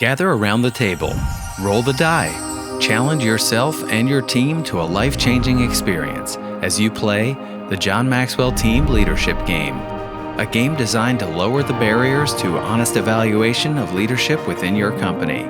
Gather around the table, roll the die, challenge yourself and your team to a life-changing experience as you play the John Maxwell Team Leadership Game, a game designed to lower the barriers to honest evaluation of leadership within your company.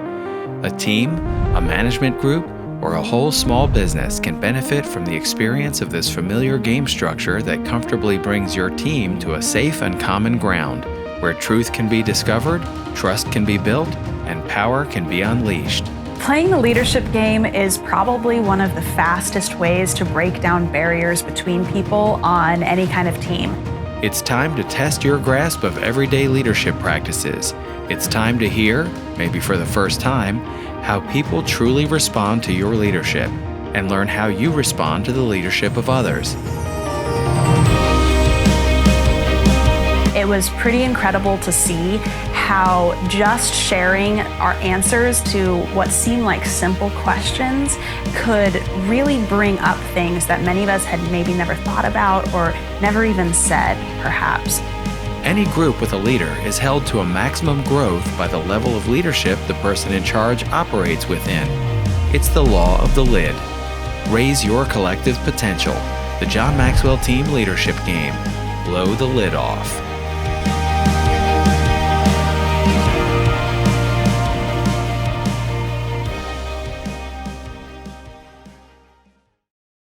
A team, a management group, or a whole small business can benefit from the experience of this familiar game structure that comfortably brings your team to a safe and common ground, where truth can be discovered, trust can be built, and power can be unleashed. Playing the leadership game is probably one of the fastest ways to break down barriers between people on any kind of team. It's time to test your grasp of everyday leadership practices. It's time to hear, maybe for the first time, how people truly respond to your leadership, and learn how you respond to the leadership of others. It was pretty incredible to see how just sharing our answers to what seemed like simple questions could really bring up things that many of us had maybe never thought about or never even said, perhaps. Any group with a leader is held to a maximum growth by the level of leadership the person in charge operates within. It's the law of the lid. Raise your collective potential. The John Maxwell Team Leadership Game. Blow the lid off.